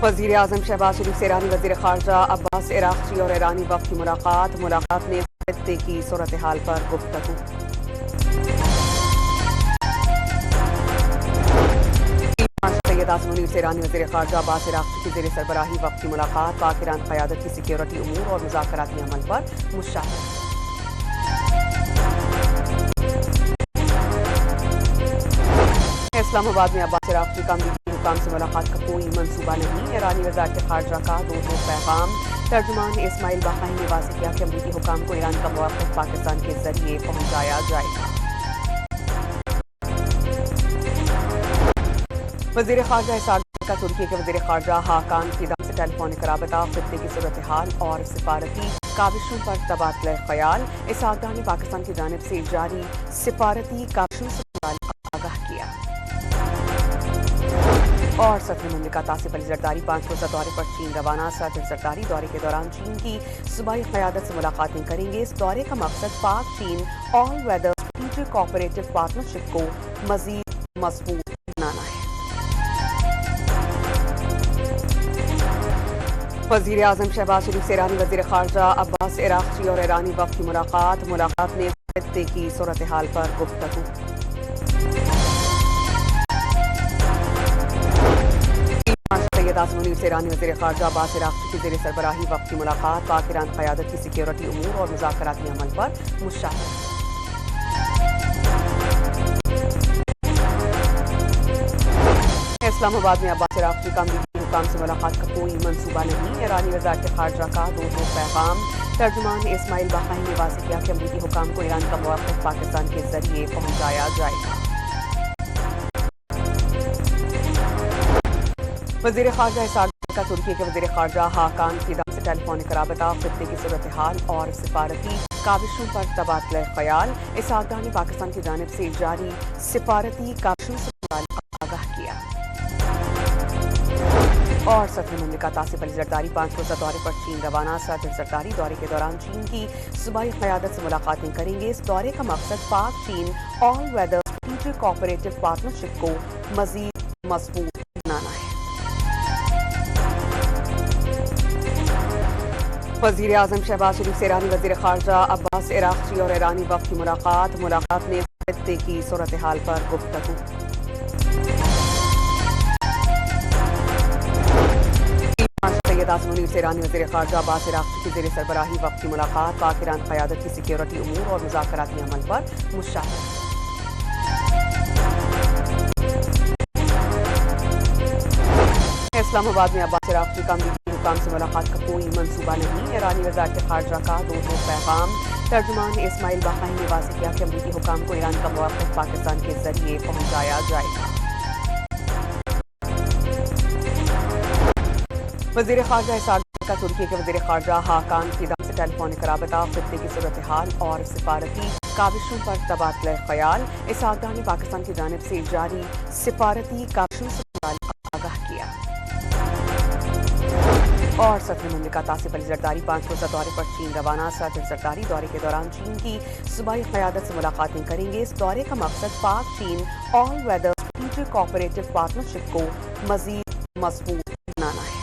وزیر اعظم شہباز شریف سے ایرانی وزیر خارجہ عباس عراقچی اور ایرانی وفد کی ملاقات میں خطے کی صورتحال پر گفتگو۔ سید اعظم منیر سے ایرانی وزیر خارجہ عباس عراقچی کی زیر سربراہی وفد کی ملاقات، پاک ایران قیادت کی سیکیورٹی امور اور مذاکراتی عمل پر مشاورت۔ اسلام آباد میں عباس عراقچی کا امریکی حکام سے ملاقات کا کوئی منصوبہ نہیں، ایرانی وزارت خارجہ کا دو پیغام۔ ترجمان اسماعیل باقائی نے واضح کیا کہ امریکی حکام کو ایران کا موقف پاکستان کے ذریعے پہنچایا جائے گا۔ وزیر خارجہ اسحاق کا ترکی کے وزیر خارجہ حاکان فیدان سے ٹیلی فونک رابطہ، خطے کی صورتحال اور سفارتی کاوشوں پر تبادلہ خیال۔ اسحاق نے پاکستان کی جانب سے جاری سفارتی کاوشوں سے آگاہ کیا۔ اور صدر مملکت آصف علی زرداری 5 روزہ دورے پر چین روانہ۔ صدر زرداری دورے کے دوران چین کی صوبائی قیادت سے ملاقاتیں کریں گے۔ اس دورے کا مقصد پاک چین آل ویدر اسٹریٹجک کوآپریٹو پارٹنرشپ کو مزید مضبوط بنانا ہے۔ وزیر اعظم شہباز شریف سے ایرانی وزیر خارجہ عباس عراقچی اور ایرانی وفد کی ملاقات میں خطے کی صورتحال پر گفتگو۔ سید اعظم منیر سے ایرانی وزیر خارجہ عباس عراقچی کی زیر سربراہی وفد کی ملاقات، پاک ایران قیادت کی سیکیورٹی امور اور مذاکراتی عمل پر مشاورت۔ اسلام آباد میں عباس عراقچی کا امریکی حکام سے ملاقات کا کوئی منصوبہ نہیں، ایرانی وزارت خارجہ کا دو پیغام۔ ترجمان اسماعیل باقائی نے واضح کیا کہ امریکی حکام کو ایران کا موقف پاکستان کے ذریعے پہنچایا جائے گا۔ وزیر خارجہ اسحاق کا ترکی کے وزیر خارجہ حاکان فیدان سے ٹیلی فونک رابطہ، خطے کی صورتحال اور سفارتی کاوشوں پر تبادلہ خیال۔ اسحاق نے پاکستان کی جانب سے جاری سفارتی کاوشوں سے آگاہ کیا۔ اور صدر مملکت آصف علی زرداری 5 روزہ دورے پر چین روانہ۔ صدر زرداری دورے کے دوران چین کی صوبائی قیادت سے ملاقاتیں کریں گے۔ اس دورے کا مقصد پاک چین آل ویدر اسٹریٹجک کوآپریٹو پارٹنرشپ کو مزید مضبوط بنانا ہے۔ وزیر اعظم شہباز شریف سے ایرانی وزیر خارجہ عباس عراقچی اور ایرانی وفد کی ملاقات میں خطے کی صورتحال پر گفتگو۔ سید اعظم منیر سے ایرانی وزیر خارجہ عباس عراقچی کی زیر سربراہی وفد کی ملاقات، پاک ایران قیادت کی سیکیورٹی امور اور مذاکراتی عمل پر مشاورت۔ اسلام آباد میں عباس عراقچی کا امریکی حکام سے ملاقات کا کوئی منصوبہ نہیں، ایرانی وزارت خارجہ کا دو پیغام۔ ترجمان اسماعیل باقائی نے واضح کیا کہ امریکی حکام کو ایران کا موقف پاکستان کے ذریعے پہنچایا جائے گا۔ وزیر خارجہ اسحاق کا ترکی کے وزیر خارجہ حاکان فیدان سے ٹیلی فونک رابطہ، خطے کی صورتحال اور سفارتی کاوشوں پر تبادلہ خیال۔ اسحاق نے پاکستان کی جانب سے جاری سفارتی کاوشوں سے آگاہ کیا۔ اور صدر مملکت آصف علی زرداری 5 روزہ دورے پر چین روانہ۔ صدر زرداری دورے کے دوران چین کی صوبائی قیادت سے ملاقاتیں کریں گے۔ اس دورے کا مقصد پاک چین آل ویدر اسٹریٹجک کوآپریٹو پارٹنرشپ کو مزید مضبوط بنانا ہے۔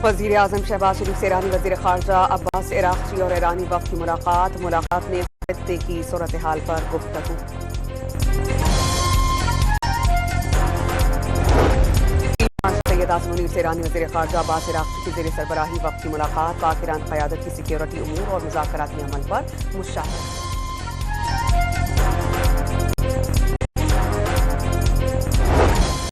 وزیر اعظم شہباز شریف سے ایرانی وزیر خارجہ عباس عراقچی اور ایرانی وفد کی ملاقات میں خطے کی صورتحال پر گفتگو۔ سید اعظم منیر سے ایرانی وزیر خارجہ عباس عراقچی کی زیر سربراہی وفد کی ملاقات، پاک ایران قیادت کی سیکیورٹی امور اور مذاکراتی عمل پر مشاورت۔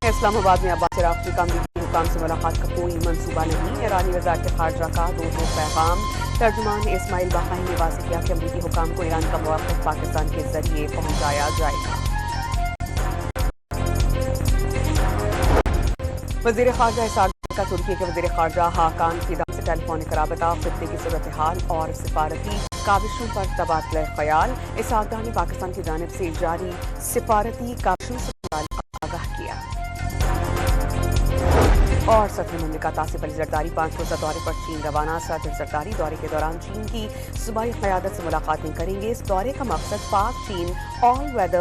اسلام آباد میں عباس عراقچی کا امریکی حکام سے ملاقات کا کوئی منصوبہ نہیں، ایرانی وزارت خارجہ کا دو پیغام۔ ترجمان اسماعیل باقائی نے واضح کیا کہ امریکی حکام کو ایران کا موقف پاکستان کے ذریعے پہنچایا جائے گا۔ وزیر خارجہ اسحاق کا ترکی کے وزیر خارجہ حاکان فیدان سے ٹیلی فونک رابطہ، خطے کی صورتحال اور سفارتی کاوشوں پر تبادلہ خیال۔ اسحاق نے پاکستان کی جانب سے جاری سفارتی کاوشوں سے آگاہ کیا۔ اور صدر مملکت آصف علی زرداری 5 روزہ دورے پر چین روانہ۔ صدر زرداری دورے کے دوران چین کی صوبائی قیادت سے ملاقاتیں کریں گے۔ اس دورے کا مقصد پاک چین آل ویدر